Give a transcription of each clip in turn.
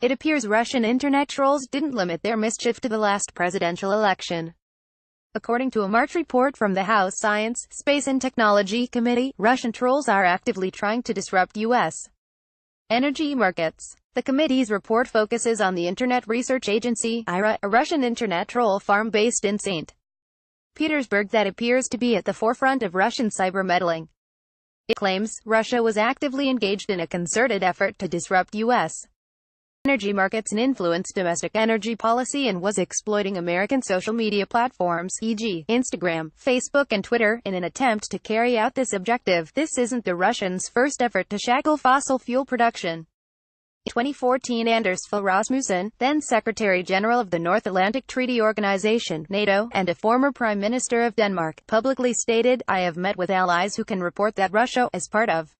It appears Russian internet trolls didn't limit their mischief to the last presidential election. According to a March report from the House Science, Space and Technology Committee, Russian trolls are actively trying to disrupt U.S. energy markets. The committee's report focuses on the Internet Research Agency, IRA, a Russian internet troll farm based in St. Petersburg that appears to be at the forefront of Russian cyber meddling. It claims Russia was actively engaged in a concerted effort to disrupt U.S. energy markets and influence domestic energy policy and was exploiting American social media platforms, e.g., Instagram, Facebook and Twitter, in an attempt to carry out this objective. This isn't the Russians' first effort to shackle fossil fuel production. In 2014, Anders Fogh Rasmussen, then Secretary-General of the North Atlantic Treaty Organization, NATO, and a former Prime Minister of Denmark, publicly stated, "I have met with allies who can report that Russia, as part of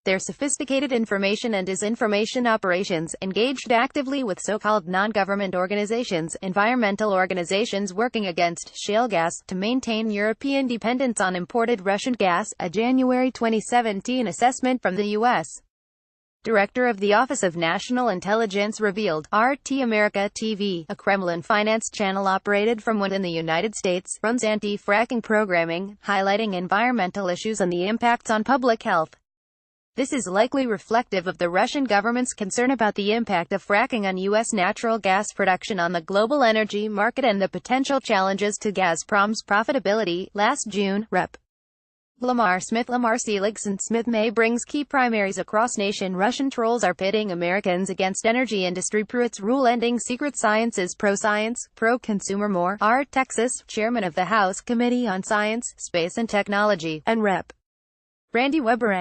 their sophisticated information and disinformation operations, engaged actively with so-called non-government organizations, environmental organizations working against shale gas, to maintain European dependence on imported Russian gas," a January 2017 assessment from the U.S. Director of the Office of National Intelligence revealed. RT America TV, a Kremlin-financed channel operated from within the United States, runs anti-fracking programming, highlighting environmental issues and the impacts on public health. This is likely reflective of the Russian government's concern about the impact of fracking on U.S. natural gas production on the global energy market and the potential challenges to Gazprom's profitability. Last June, Rep. Lamar Seelig and Smith May brings key primaries across nation. Russian trolls are pitting Americans against energy industry. Pruitt's rule ending secret science is pro-science, pro-consumer. More. Texas, Chairman of the House Committee on Science, Space and Technology, and Rep. Randy Weber.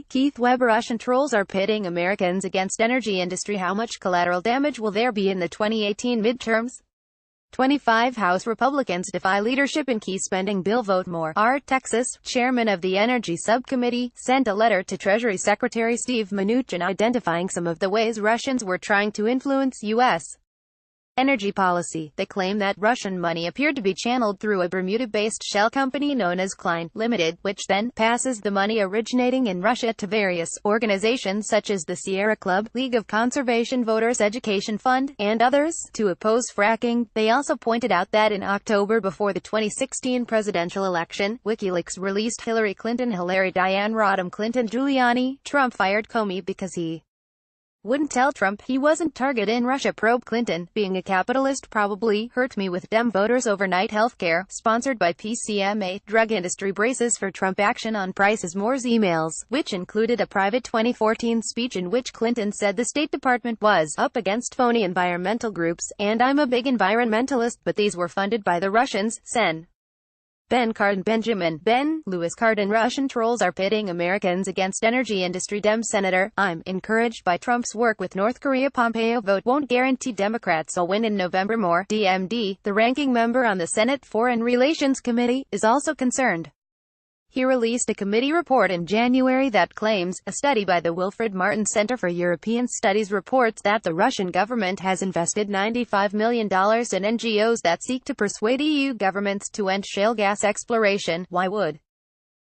Keith Weber. Russian trolls are pitting Americans against energy industry. How much collateral damage will there be in the 2018 midterms? 25 House Republicans defy leadership in key spending bill vote. More. Texas, Chairman of the Energy Subcommittee, sent a letter to Treasury Secretary Steve Mnuchin identifying some of the ways Russians were trying to influence U.S. energy policy. They claim that Russian money appeared to be channeled through a Bermuda-based shell company known as Klein Limited, which then passes the money originating in Russia to various organizations such as the Sierra Club, League of Conservation Voters Education Fund, and others, to oppose fracking. They also pointed out that in October, before the 2016 presidential election, WikiLeaks released Hillary Clinton, Diane Rodham Clinton, Giuliani. Trump fired Comey because he wouldn't tell Trump he wasn't target in Russia. Probe Clinton, being a capitalist probably hurt me with Dem voters. Overnight healthcare, sponsored by PCMA. Drug industry braces for Trump action on prices. Moore's emails, which included a private 2014 speech in which Clinton said the State Department was up against phony environmental groups, and I'm a big environmentalist, but these were funded by the Russians. Sen. Ben Lewis Cardin. Russian trolls are pitting Americans against energy industry. Dem Senator, I'm encouraged by Trump's work with North Korea. Pompeo vote won't guarantee Democrats will win in November. More. DMD, the ranking member on the Senate Foreign Relations Committee, is also concerned. He released a committee report in January that claims, a study by the Wilfred Martin Center for European Studies reports that the Russian government has invested $95 million in NGOs that seek to persuade EU governments to end shale gas exploration. Why would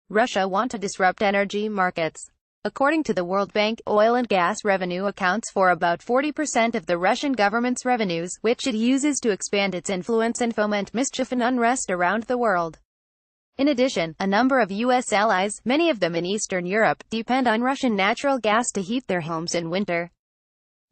Russia want to disrupt energy markets? According to the World Bank, oil and gas revenue accounts for about 40% of the Russian government's revenues, which it uses to expand its influence and foment mischief and unrest around the world. In addition, a number of U.S. allies, many of them in Eastern Europe, depend on Russian natural gas to heat their homes in winter.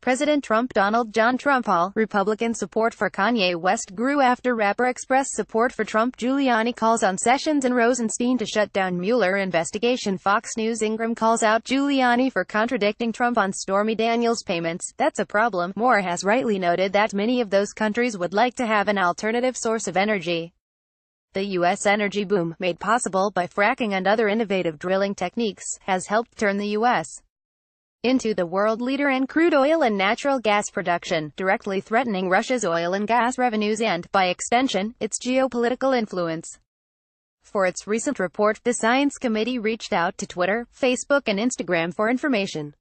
President Trump. Donald John Trump. All Republican support for Kanye West grew after rapper expressed support for Trump. Giuliani calls on Sessions and Rosenstein to shut down Mueller investigation. Fox News. Ingram calls out Giuliani for contradicting Trump on Stormy Daniels payments. That's a problem. Moore has rightly noted that many of those countries would like to have an alternative source of energy. The U.S. energy boom, made possible by fracking and other innovative drilling techniques, has helped turn the U.S. into the world leader in crude oil and natural gas production, directly threatening Russia's oil and gas revenues and, by extension, its geopolitical influence. For its recent report, the Science Committee reached out to Twitter, Facebook and Instagram for information.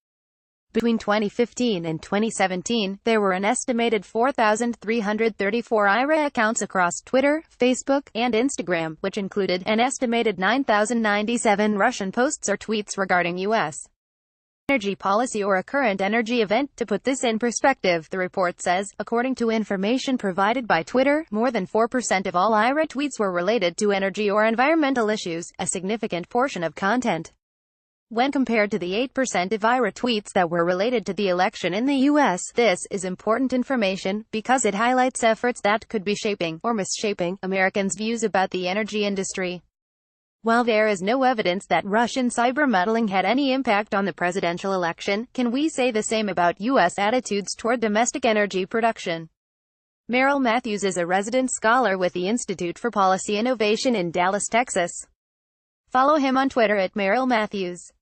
Between 2015 and 2017, there were an estimated 4,334 IRA accounts across Twitter, Facebook, and Instagram, which included an estimated 9,097 Russian posts or tweets regarding U.S. energy policy or a current energy event. To put this in perspective, the report says, according to information provided by Twitter, more than 4% of all IRA tweets were related to energy or environmental issues, a significant portion of content. When compared to the 8% of IRA tweets that were related to the election in the U.S., this is important information, because it highlights efforts that could be shaping, or misshaping, Americans' views about the energy industry. While there is no evidence that Russian cyber meddling had any impact on the presidential election, can we say the same about U.S. attitudes toward domestic energy production? Merrill Matthews is a resident scholar with the Institute for Policy Innovation in Dallas, Texas. Follow him on Twitter at Merrill Matthews.